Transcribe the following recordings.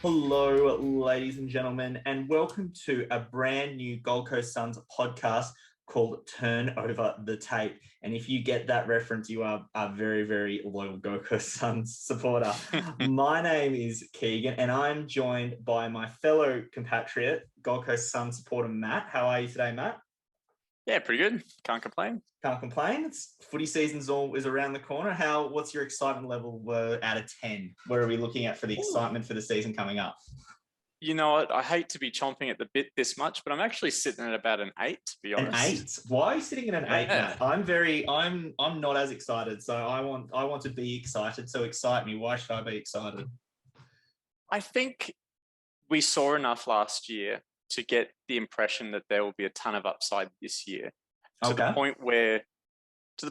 Hello, ladies and gentlemen, and welcome to a brand new Gold Coast Suns podcast called Turn Over the Tape. And if you get that reference, you are a very, very loyal Gold Coast Suns supporter. My name is Keegan, and I'm joined by my fellow compatriot, Gold Coast Suns supporter, Matt. How are you today, Matt? Yeah, pretty good. Can't complain. Can't complain. It's footy season's is around the corner. What's your excitement level out of 10? Where are we looking at for the excitement for the season coming up? You know what? I hate to be chomping at the bit this much, but I'm actually sitting at about an 8, to be honest. An 8? Why are you sitting at an 8, Matt? I'm not as excited, so I want to be excited. So excite me. Why should I be excited? I think we saw enough last year to get the impression that there will be a ton of upside this year. To the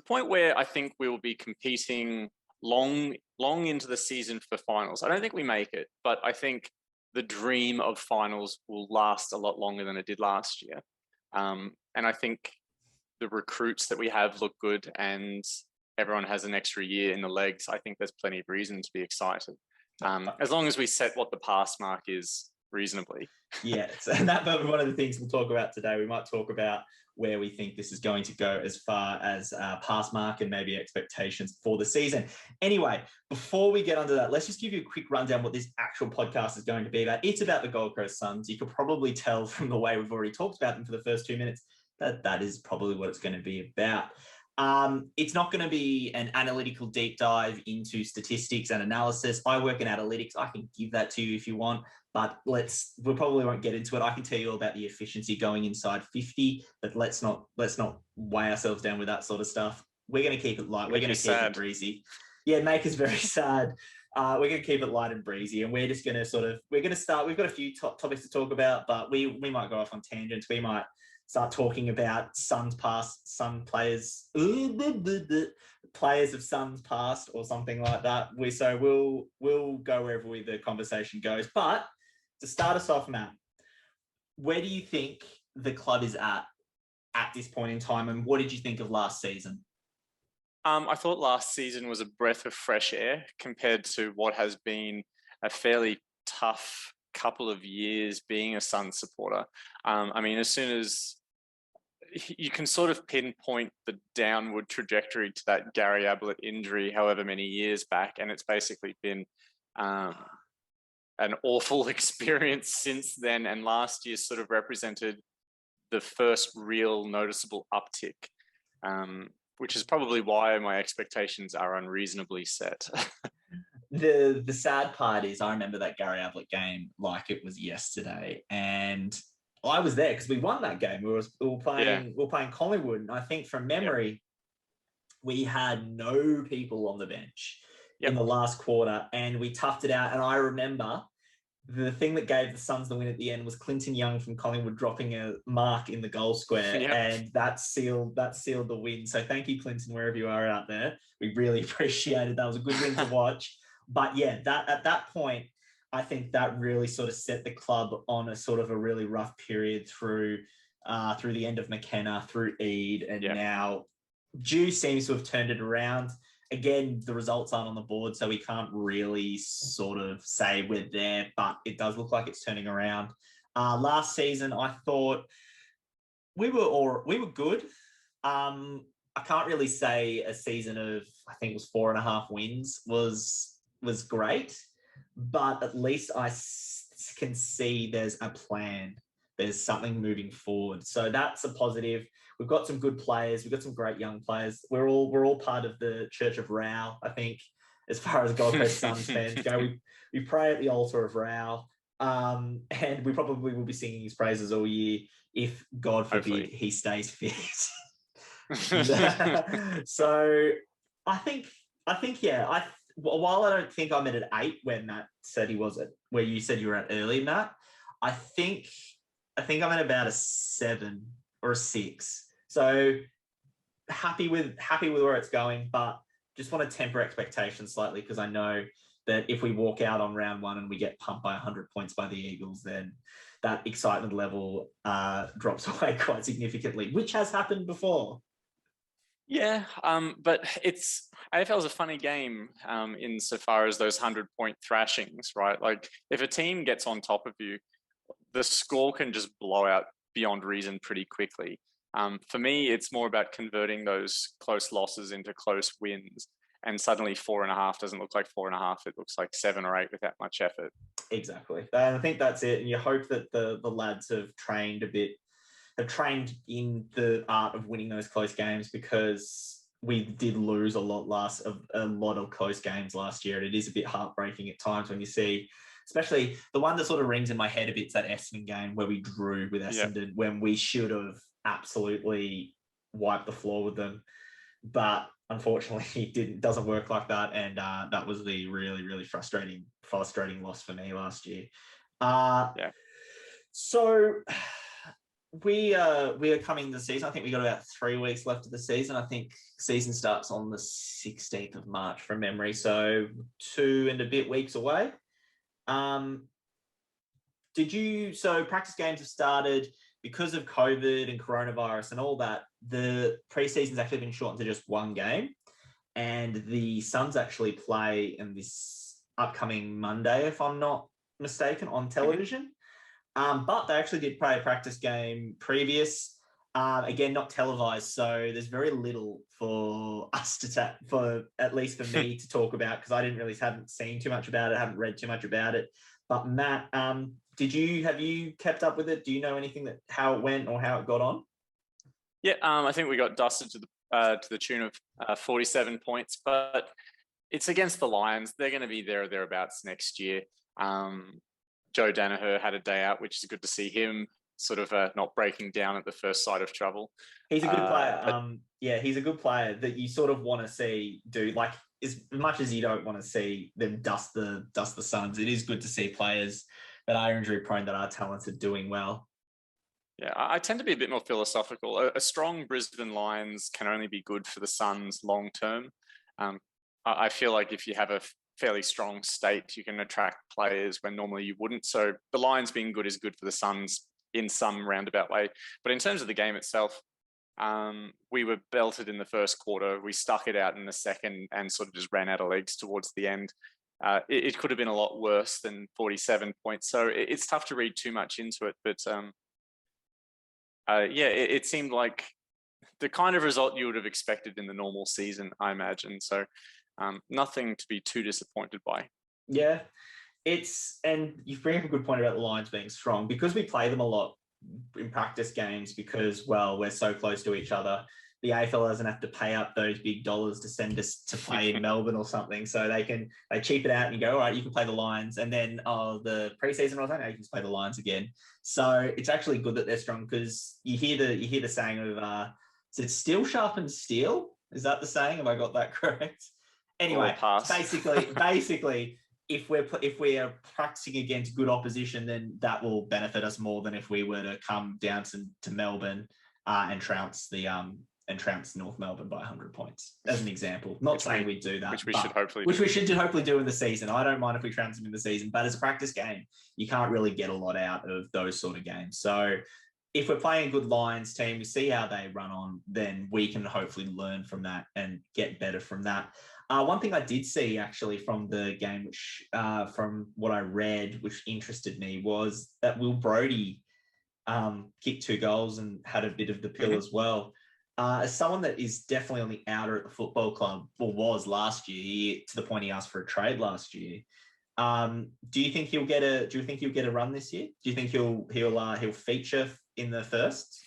point where I think we will be competing long into the season for finals. I don't think we make it, but I think the dream of finals will last a lot longer than it did last year. And I think the recruits that we have look good, and everyone has an extra year in the legs. I think there's plenty of reason to be excited. As long as we set what the pass mark is reasonably. Yes, and that might be one of the things we'll talk about today. We might talk about where we think this is going to go as far as pass mark and maybe expectations for the season. Anyway, before we get onto that, let's just give you a quick rundown what this actual podcast is going to be about. It's about the Gold Coast Suns. You could probably tell from the way we've already talked about them for the first 2 minutes that is probably what it's going to be about. It's not going to be an analytical deep dive into statistics and analysis. I work in analytics. I can give that to you if you want, but we probably won't get into it. I can tell you all about the efficiency going inside 50, but let's not weigh ourselves down with that sort of stuff. We're going to keep it light. We're going to keep it breezy. Yeah, make us very sad. We're going to keep it light and breezy, and we're just going to we're going to start. We've got a few topics to talk about, but we might go off on tangents. We might start talking about Sun players of Suns past or something like that. We'll go wherever the conversation goes. But to start us off, Matt, where do you think the club is at this point in time, and what did you think of last season? I thought last season was a breath of fresh air compared to what has been a fairly tough couple of years being a Suns supporter. As soon as you can sort of pinpoint the downward trajectory to that Gary Ablett injury however many years back, and it's basically been an awful experience since then, and last year sort of represented the first real noticeable uptick, which is probably why my expectations are unreasonably set. The sad part is I remember that Gary Ablett game like it was yesterday, and I was there because we won that game. We were playing Collingwood, and I think from memory, we had no people on the bench in the last quarter, and we toughed it out. And I remember the thing that gave the Suns the win at the end was Clinton Young from Collingwood dropping a mark in the goal square, and that sealed the win. So thank you, Clinton, wherever you are out there. We really appreciate it. That was a good win to watch. But yeah, that at that point, I think that really sort of set the club on a sort of a really rough period through the end of McKenna, through Eid, and now Dew seems to have turned it around. Again, the results aren't on the board, so we can't really sort of say we're there, but it does look like it's turning around. Last season, I thought we were good. I can't really say a season of, I think it was 4.5 wins was great. But at least I can see there's a plan. There's something moving forward. So that's a positive. We've got some good players. We've got some great young players. We're all part of the Church of Rao, I think, as far as Gold Coast Suns fans go. We pray at the altar of Rao, and we probably will be singing his praises all year if, God forbid, he stays fit. So I think, while I don't think I'm at an 8 where Matt said he was at, where you said you were at early, Matt, I think I'm at about a 7 or a 6. So happy with where it's going, but just want to temper expectations slightly because I know that if we walk out on round 1 and we get pumped by 100 points by the Eagles, then that excitement level drops away quite significantly, which has happened before. Yeah, but AFL is a funny game insofar as those 100-point thrashings, right? Like if a team gets on top of you, the score can just blow out beyond reason pretty quickly. For me, it's more about converting those close losses into close wins. And suddenly 4.5 doesn't look like 4.5. It looks like 7 or 8 without much effort. Exactly. And I think that's it. And you hope that the lads have trained in the art of winning those close games, because we did lose a lot of close games last year. And it is a bit heartbreaking at times when you see, especially the one that sort of rings in my head a bit, is that Essendon game where we drew with Essendon when we should have absolutely wiped the floor with them. But unfortunately, it doesn't work like that. And that was the really, really frustrating loss for me last year. So we are coming to the season. I think we got about 3 weeks left of the season. I think season starts on the 16th of March from memory. So 2 and a bit weeks away. So practice games have started because of COVID and coronavirus and all that. The preseason's actually been shortened to just 1 game, and the Suns actually play in this upcoming Monday, if I'm not mistaken, on television. But they actually did play a practice game previous. Again, not televised, so there's very little for us for at least for me to talk about, because I haven't seen too much about it, haven't read too much about it. But Matt, have you kept up with it? Do you know anything how it went or how it got on? Yeah, I think we got dusted to the tune of 47 points, but it's against the Lions. They're going to be there or thereabouts next year. Joe Danaher had a day out, which is good to see him sort of not breaking down at the first sight of trouble. He's a good player. He's a good player that you sort of want to see do, like, as much as you don't want to see them dust the Suns. It is good to see players that are injury prone, that are talented, doing well. Yeah, I tend to be a bit more philosophical. A strong Brisbane Lions can only be good for the Suns long term. I feel like if you have a fairly strong state, you can attract players when normally you wouldn't. So the Lions being good is good for the Suns in some roundabout way. But in terms of the game itself, we were belted in the first quarter. We stuck it out in the second and sort of just ran out of legs towards the end. It could have been a lot worse than 47 points. So it's tough to read too much into it. But it seemed like the kind of result you would have expected in the normal season, I imagine. So nothing to be too disappointed by. Yeah, and you bring up a good point about the Lions being strong, because we play them a lot in practice games, because, well, we're so close to each other. The AFL doesn't have to pay up those big dollars to send us to play in Melbourne or something. So they cheap it out and you go, all right, you can play the Lions. And then the preseason, I was like, no, you can just play the Lions again. So it's actually good that they're strong, because you hear the saying of, is it steel sharpens steel? Is that the saying? Have I got that correct? Anyway, basically, if we are practicing against good opposition, then that will benefit us more than if we were to come down to Melbourne and trounce North Melbourne by 100 points, as an example. Not saying we'd do that, which we should hopefully do in the season. I don't mind if we trounce them in the season, but as a practice game, you can't really get a lot out of those sort of games. So if we're playing a good Lions team, we see how they run on, then we can hopefully learn from that and get better from that. One thing I did see actually from the game, which from what I read, which interested me, was that Will Brodie kicked 2 goals and had a bit of the pill as well. As someone that is definitely on the outer at the football club, or was last year, to the point he asked for a trade last year. Do you think he'll get a run this year? Do you think he'll feature in the first?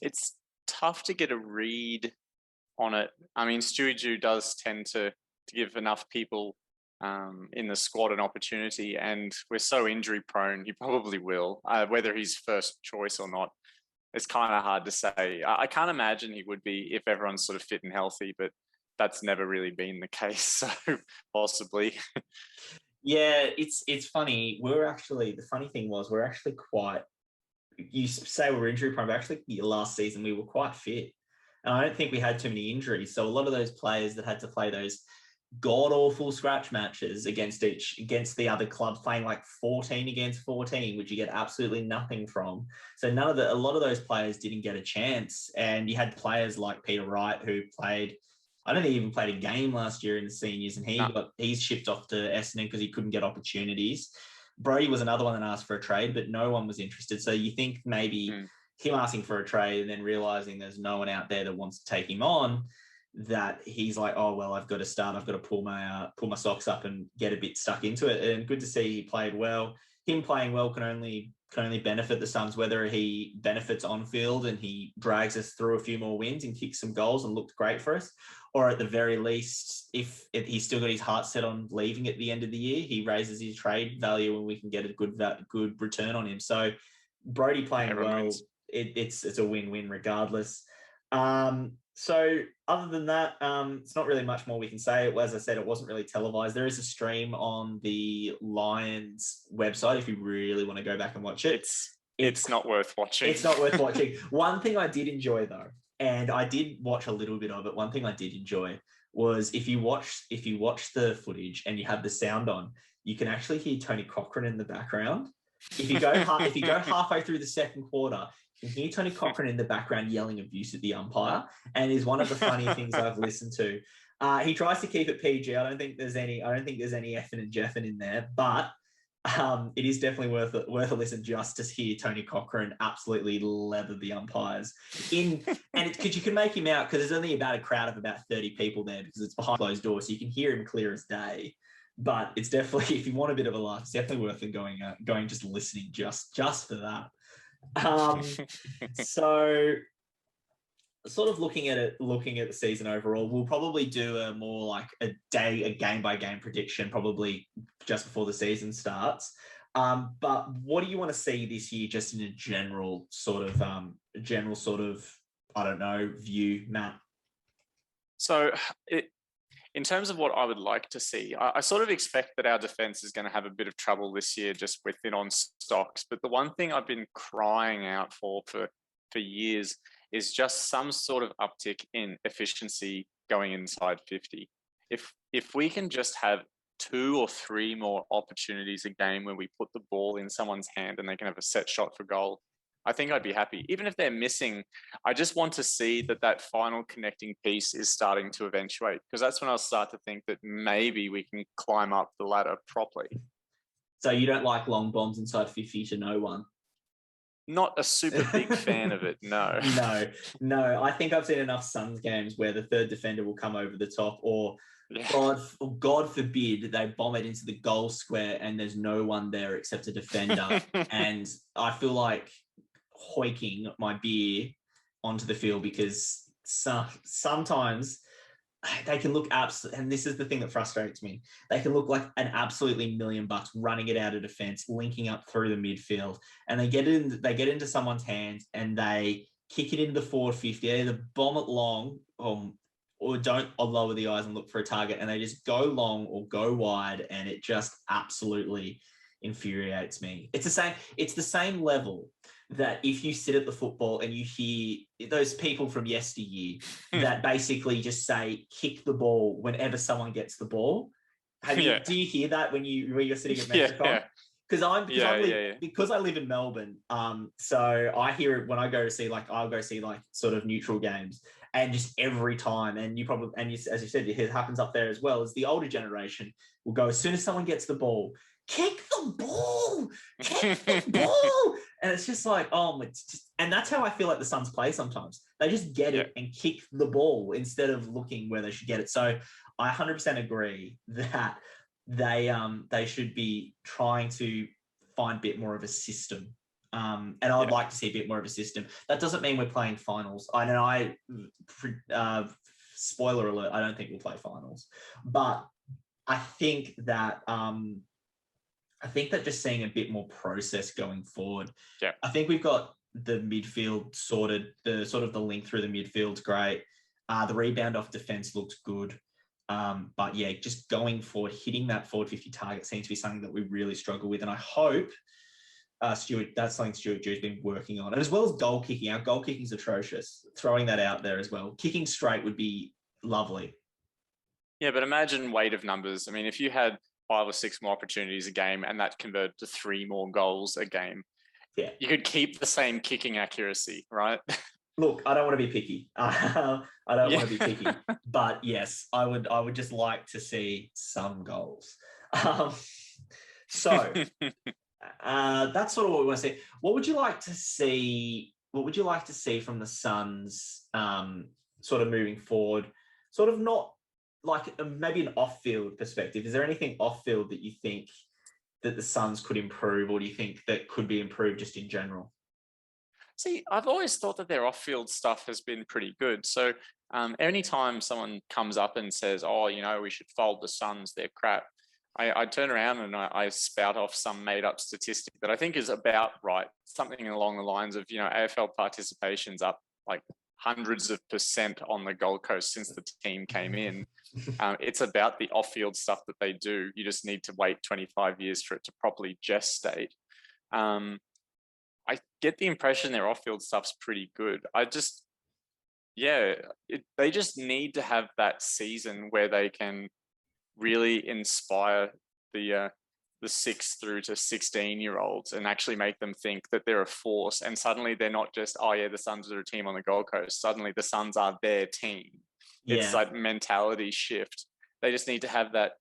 It's tough to get a read on it. I mean, Stewie Jew does tend to give enough people in the squad an opportunity, and we're so injury prone, he probably will. Whether he's first choice or not, it's kind of hard to say. I can't imagine he would be if everyone's sort of fit and healthy, but that's never really been the case, so possibly. Yeah, it's funny. The funny thing was, we're actually quite, you say we're injury prone, but actually last season we were quite fit. And I don't think we had too many injuries. So a lot of those players that had to play those god-awful scratch matches against the other clubs, playing like 14 against 14, which you get absolutely nothing from. So a lot of those players didn't get a chance. And you had players like Peter Wright, who played, I don't think he even played a game last year in the seniors, and he's shipped off to Essendon because he couldn't get opportunities. Brodie was another one that asked for a trade, but no one was interested. So you think maybe him asking for a trade and then realizing there's no one out there that wants to take him on, that he's like, oh, well, I've got to start. I've got to pull my socks up and get a bit stuck into it. And good to see he played well. Him playing well can only benefit the Suns, whether he benefits on field and he drags us through a few more wins and kicks some goals and looked great for us, or at the very least, if he's still got his heart set on leaving at the end of the year, he raises his trade value and we can get a good return on him. So Brodie playing well, it's a win-win regardless. So other than that, it's not really much more we can say. As I said, it wasn't really televised. There is a stream on the Lions website if you really want to go back and watch it. It's not worth watching. It's not worth watching. One thing I did enjoy though, and I did watch a little bit of it, one thing I did enjoy was if you watch the footage and you have the sound on, you can actually hear Tony Cochrane in the background. If you go halfway through the second quarter, you can hear Tony Cochrane in the background yelling abuse at the umpire, and is one of the funny things I've listened to. He tries to keep it PG. I don't think there's any effing and jeffing in there, but it is definitely worth a listen just to hear Tony Cochrane absolutely leather the umpires because you can make him out, because there's only about a crowd of about 30 people there because it's behind closed doors, so you can hear him clear as day. But it's definitely, if you want a bit of a laugh, it's definitely worth it going just listening just for that. So sort of looking at the season overall, we'll probably do a more like a game by game prediction probably just before the season starts. But what do you want to see this year, just in a general sort of I don't know view, Matt? So in terms of what I would like to see, I sort of expect that our defence is going to have a bit of trouble this year just with it on stocks. But the one thing I've been crying out for years is just some sort of uptick in efficiency going inside 50. If we can just have 2 or 3 more opportunities a game where we put the ball in someone's hand and they can have a set shot for goal, I think I'd be happy. Even if they're missing, I just want to see that final connecting piece is starting to eventuate, because that's when I'll start to think that maybe we can climb up the ladder properly. So you don't like long bombs inside 50 to no one? Not a super big fan of it, no. No. I think I've seen enough Suns games where the third defender will come over the top, or God forbid they bomb it into the goal square and there's no one there except a defender. And I feel like hoiking my beer onto the field, because sometimes they can look and this is the thing that frustrates me, they can look like an absolutely $1 million running it out of defense, linking up through the midfield, and they get into someone's hands and they kick it into the forward 50, either bomb it long or don't lower the eyes and look for a target, and they just go long or go wide, and it just absolutely infuriates me. It's the same level that if you sit at the football and you hear those people from yesteryear that basically just say, kick the ball whenever someone gets the ball. Do you hear that when you're sitting at Metricon? Because I live in Melbourne, so I hear it when I go to see, like, I'll go see like sort of neutral games, and just every time, as you said, it happens up there as well, as the older generation will go, as soon as someone gets the ball, kick the ball, and it's just like, and that's how I feel like the Suns play sometimes. They just get it and kick the ball instead of looking where they should get it. So I 100% agree that they should be trying to find a bit more of a system. And I'd like to see a bit more of a system. That doesn't mean we're playing finals. Spoiler alert, I don't think we'll play finals. But I think that just seeing a bit more process going forward. Yeah. I think we've got the midfield sorted. The link through the midfield's great. The rebound off defense looks good. But yeah, just going forward, hitting that forward 50 target seems to be something that we really struggle with. And I hope, that's something Stuart Drew's been working on. And as well as goal kicking. Our goal kicking is atrocious. Throwing that out there as well. Kicking straight would be lovely. Yeah, but imagine weight of numbers. I mean, if you had 5 or 6 more opportunities a game and that converted to 3 more goals a game, you could keep the same kicking accuracy, right? Look, I don't want to be picky. I don't want to be picky, but yes, I would just like to see some goals. So that's sort of what we want to see. What would you like to see? What would you like to see from the Suns, sort of moving forward? Sort of not like maybe an off-field perspective. Is there anything off-field that you think that the Suns could improve, or do you think that could be improved just in general? See, I've always thought that their off-field stuff has been pretty good. So anytime someone comes up and says, "Oh, we should fold the Suns, they're crap," I turn around and I spout off some made-up statistic that I think is about right. Something along the lines of, AFL participation's up like hundreds of % on the Gold Coast since the team came in. It's about the off-field stuff that they do. You just need to wait 25 years for it to properly gestate. I get the impression their off-field stuff's pretty good. They just need to have that season where they can really inspire the 6 through to 16-year-olds and actually make them think that they're a force. And suddenly they're not just, oh yeah, the Suns are a team on the Gold Coast. Suddenly the Suns are their team. Yeah. It's like mentality shift. They just need to have that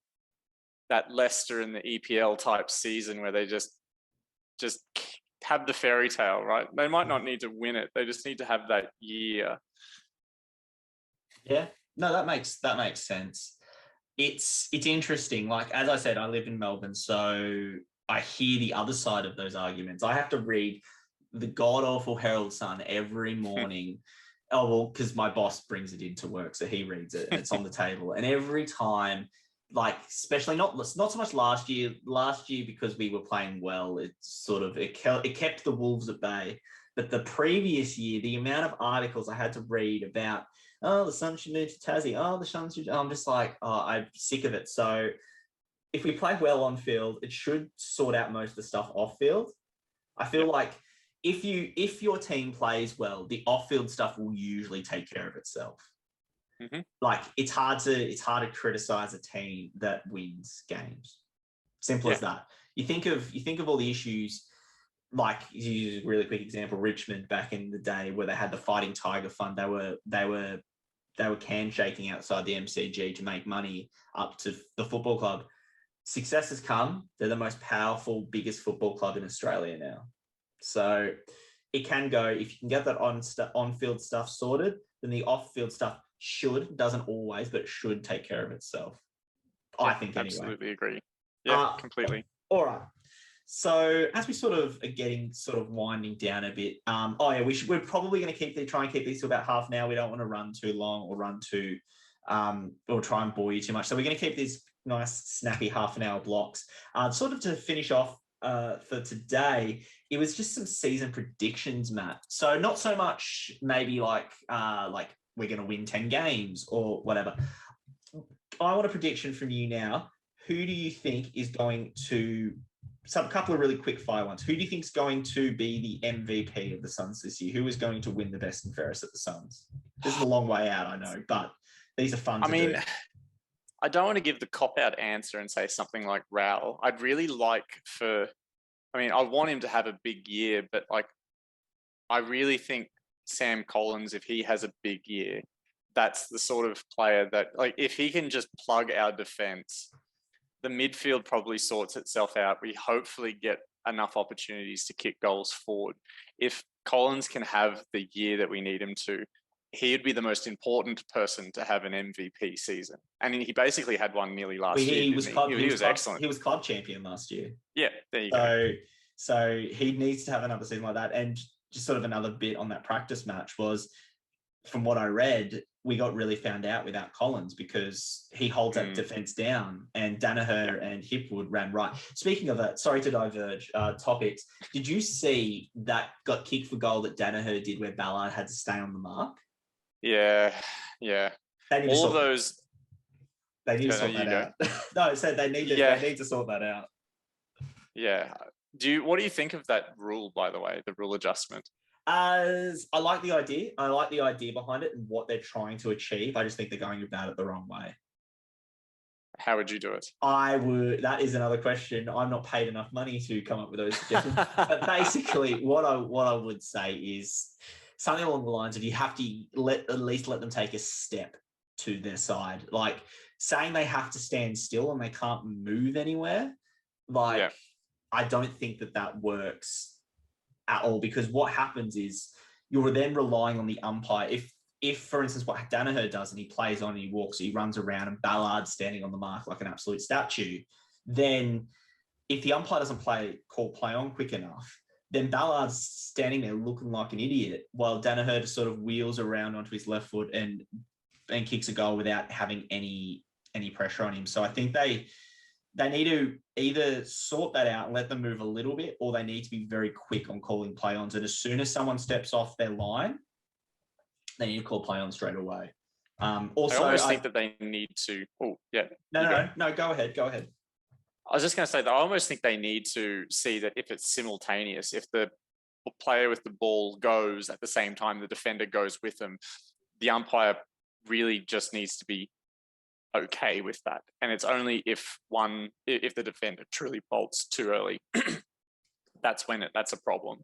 Leicester in the EPL type season where they just have the fairy tale, right? They might not need to win it. They just need to have that year. Yeah, no, that makes sense. It's interesting. Like, as I said, I live in Melbourne, so I hear the other side of those arguments. I have to read the god-awful Herald Sun every morning. Oh, well, because my boss brings it into work, so he reads it and it's on the table. And every time, like, especially not so much last year because we were playing well, it kept the Wolves at bay. But the previous year, the amount of articles I had to read about, oh, the Suns should move to Tassie. Oh, the Suns should. I'm just like, I'm sick of it. So if we play well on field, it should sort out most of the stuff off field. I feel like if your team plays well, the off field stuff will usually take care of itself. Mm-hmm. Like, it's hard to criticize a team that wins games. Simple as that. You think of all the issues. Like, you use a really quick example, Richmond back in the day where they had the Fighting Tiger Fund. They were can shaking outside the MCG to make money up to the football club. Success has come. They're the most powerful, biggest football club in Australia now. So it can go, if you can get that on-field stuff sorted, then the off-field stuff doesn't always, but should take care of itself. I think anyway. Absolutely agree. Yeah, completely. All right. So as we sort of are getting winding down a bit, we're probably going to try and keep these to about half an hour. We don't want to run too long or try and bore you too much. So we're going to keep these nice, snappy half an hour blocks. Sort of to finish off for today, it was just some season predictions, Matt. So not so much maybe like we're going to win 10 games or whatever. I want a prediction from you now. Who do you think is going to... a couple of really quick fire ones. Who do you think is going to be the MVP of the Suns this year? Who is going to win the best and fairest at the Suns? This is a long way out, I know, but these are fun to do. I don't want to give the cop-out answer and say something like Raul. I'd really like I want him to have a big year, but I really think Sam Collins, if he has a big year, that's the sort of player that, if he can just plug our defense, the midfield probably sorts itself out. We hopefully get enough opportunities to kick goals forward. If Collins can have the year that we need him to, he would be the most important person to have an MVP season. And he basically had one nearly last year. He was excellent. He was club champion last year. Yeah, there you go. So he needs to have another season like that. And just sort of another bit on that practice match was, from what I read, we got really found out without Collins because he holds that defense down, and Danaher and Hipwood ran right. Speaking of that, sorry to diverge topics. Did you see that got kicked for goal that Danaher did where Ballard had to stay on the mark? Yeah. All of those. They need to sort that out. No, so they need to sort that out. Yeah. What do you think of that rule, by the way, the rule adjustment? I like the idea. I like the idea behind it and what they're trying to achieve. I just think they're going about it the wrong way. How would you do it? I would. That is another question. I'm not paid enough money to come up with those suggestions. But basically, what I would say is something along the lines of you have to at least let them take a step to their side. Like saying they have to stand still and they can't move anywhere. Like I don't think that works at all, because what happens is you're then relying on the umpire. If, for instance, what Danaher does and he plays on and he walks, he runs around and Ballard's standing on the mark like an absolute statue, then if the umpire doesn't call play on quick enough, then Ballard's standing there looking like an idiot while Danaher just sort of wheels around onto his left foot and kicks a goal without having any pressure on him. So I think they need to either sort that out and let them move a little bit, or they need to be very quick on calling play-ons. And as soon as someone steps off their line, they need to call play-on straight away. Also, I think that they need to... Oh, yeah. No, go ahead. I was just going to say that I almost think they need to see that if it's simultaneous, if the player with the ball goes at the same time the defender goes with them, the umpire really just needs to be okay with that. And it's only if the defender truly bolts too early, that's a problem.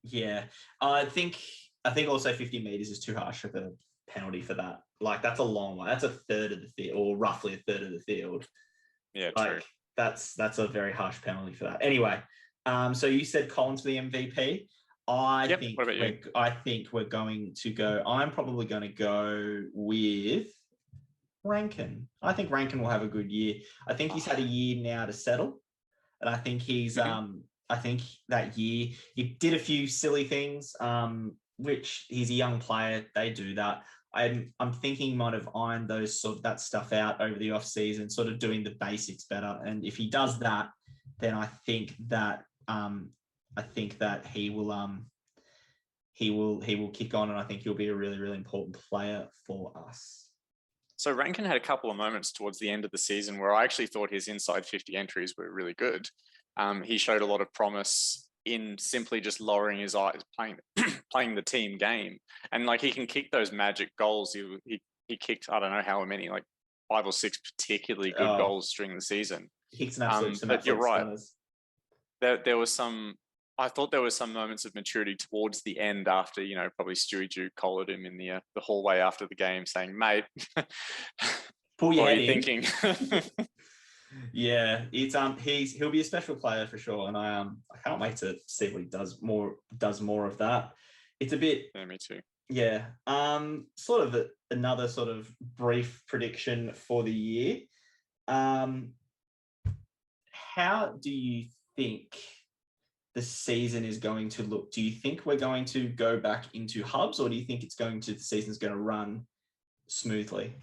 Yeah. I think also 50 meters is too harsh of a penalty for that. Like that's a long one. That's a third of the field, or roughly a third of the field. Yeah, like, true. That's a very harsh penalty for that. Anyway, so you said Collins for the MVP. I think we're going to go. I'm probably going to go with Rankin. I think Rankin will have a good year. I think he's had a year now to settle, and I think he's. I think that year he did a few silly things, which he's a young player. They do that. I'm thinking he might have ironed that stuff out over the off season, sort of doing the basics better. And if he does that, then I think that he will kick on, and I think he'll be a really, really important player for us. So Rankin had a couple of moments towards the end of the season where I actually thought his inside 50 entries were really good. He showed a lot of promise in simply just lowering his eyes, playing the team game. And like he can kick those magic goals. He kicked, I don't know how many, like 5 or 6 particularly good goals during the season. He kicks an absolute but you're right. I thought there was some moments of maturity towards the end after, probably Stewie Jew collared him in the hallway after the game saying, mate, pull your head in. Thinking? Yeah, he'll be a special player for sure, and I can't wait to see what he does more of that. It's a bit. Yeah, me too. Yeah. Sort of another sort of brief prediction for the year. How do you think the season is going to look? Do you think we're going to go back into hubs, or do you think the season's going to run smoothly?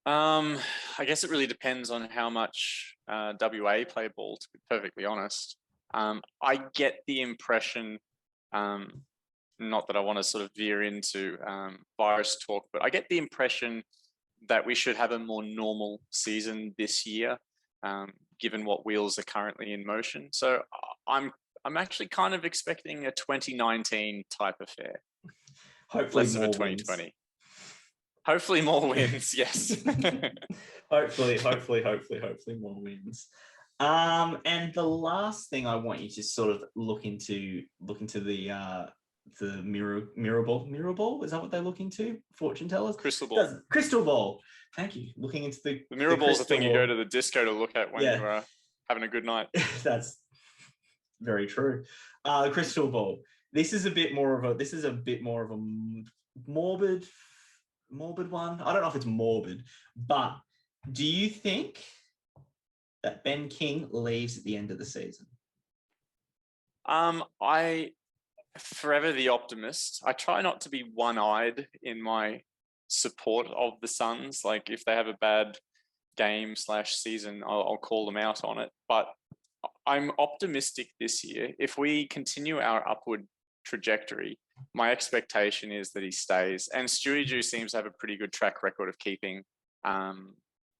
I guess it really depends on how much WA play ball, to be perfectly honest. I get the impression, not that I want to sort of veer into virus talk, but I get the impression that we should have a more normal season this year, given what wheels are currently in motion. So I'm actually kind of expecting a 2019 type affair. Hopefully less of a 2020. Wins. Hopefully more wins, yes. hopefully more wins. And the last thing I want you to sort of look into the mirror ball. Is that what they look into? Fortune tellers? Crystal ball. Crystal ball. Thank you. Looking into the mirror ball is the thing you go to the disco to look at when you're having a good night. That's very true. The crystal ball. This is a bit more of a morbid one. I don't know if it's morbid, but do you think that Ben King leaves at the end of the season? I forever the optimist. I try not to be one-eyed in my support of the Suns. Like if they have a bad game / season, I'll call them out on it. But I'm optimistic this year. If we continue our upward trajectory, my expectation is that he stays. And Stewie Jew seems to have a pretty good track record of keeping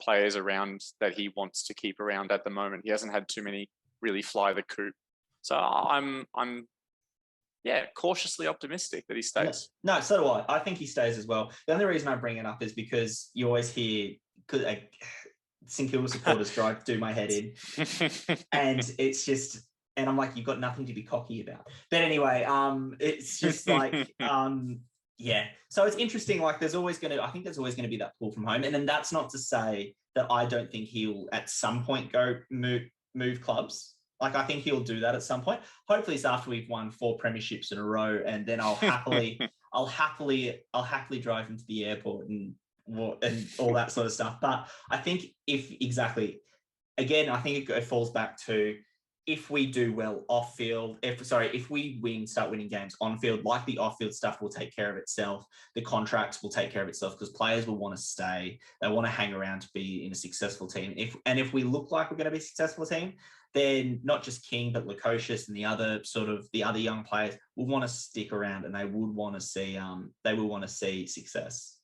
players around that he wants to keep around at the moment. He hasn't had too many really fly the coop. So I'm cautiously optimistic that he stays. No, so do I. I think he stays as well. The only reason I bring it up is because you always hear, St Kilda supporters try to do my head in. And it's just, and I'm like, you've got nothing to be cocky about. But anyway, it's just like, yeah. So it's interesting. Like, I think there's always going to be that pull from home. And then that's not to say that I don't think he'll at some point go move clubs. Like, I think he'll do that at some point. Hopefully it's after we've won 4 premierships in a row, and then I'll happily drive him to the airport and all that sort of stuff. But I think I think it falls back to, if we do well off field, if we start winning games on field, like, the off field stuff will take care of itself. The contracts will take care of itself, because players will want to stay. They want to hang around to be in a successful team. If we look like we're going to be a successful team, then not just King, but Lukosius and the other young players will want to stick around, and they will want to see success.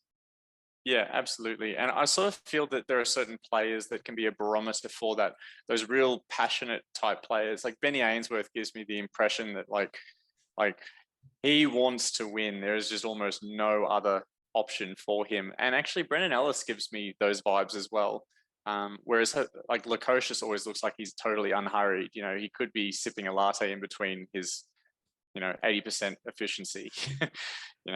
Yeah, absolutely. And I sort of feel that there are certain players that can be a barometer for that. Those real passionate type players, like Benny Ainsworth, gives me the impression that like he wants to win. There is just almost no other option for him. And actually, Brennan Ellis gives me those vibes as well. Whereas like Lukosius always looks like he's totally unhurried. You know, he could be sipping a latte in between his 80% efficiency.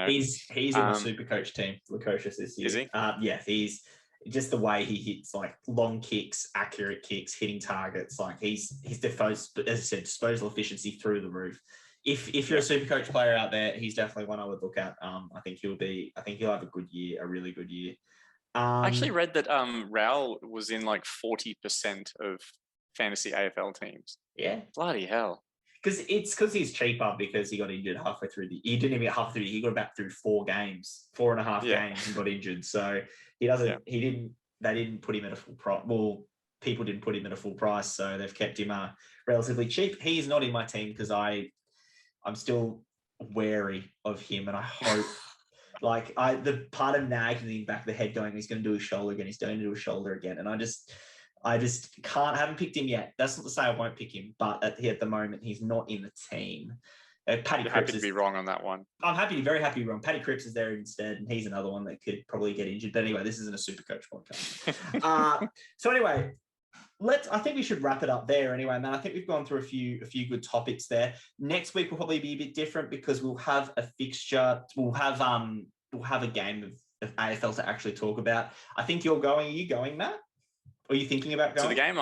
He's in the Supercoach team, Lukosius, this year. Is he? Yeah, he's just the way he hits, like, long kicks, accurate kicks, hitting targets. Like, his disposal efficiency through the roof. If you're a Supercoach player out there, he's definitely one I would look at. I think he'll have a good year, a really good year. I actually read that Raul was in like 40% of fantasy AFL teams. Yeah. Bloody hell. Because he's cheaper, because he got injured halfway through he didn't even get halfway through. He got about through 4 and a half games and got injured. So they didn't put him at a full price. Well, people didn't put him at a full price, so they've kept him relatively cheap. He's not in my team because I'm still wary of him, and I hope the part of nagging in the back of the head going, he's going to do his shoulder again, he's going to do his shoulder again, and I just haven't picked him yet. That's not to say I won't pick him, but at the moment, he's not in the team. Paddy Cripps happy to be wrong on that one. I'm very happy to be wrong. Paddy Cripps is there instead, and he's another one that could probably get injured. But anyway, this isn't a Supercoach podcast. So anyway, I think we should wrap it up there anyway, man. I think we've gone through a few good topics there. Next week will probably be a bit different, because we'll have a fixture. We'll have a game of AFL to actually talk about. I think you're going. Are you going, Matt? Are you thinking about going? To the game?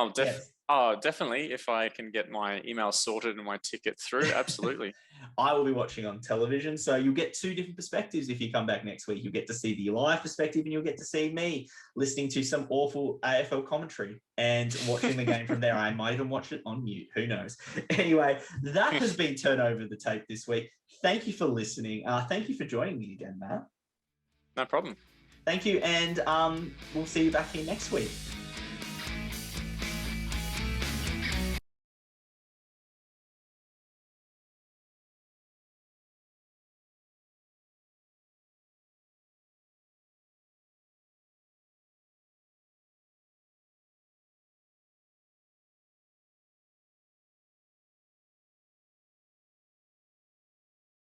Definitely. If I can get my email sorted and my ticket through, absolutely. I will be watching on television. So you'll get 2 different perspectives if you come back next week. You'll get to see the live perspective, and you'll get to see me listening to some awful AFL commentary and watching the game from there. I might even watch it on mute. Who knows? Anyway, that has been Turn Over the Tape this week. Thank you for listening. Thank you for joining me again, Matt. No problem. Thank you. And we'll see you back here next week.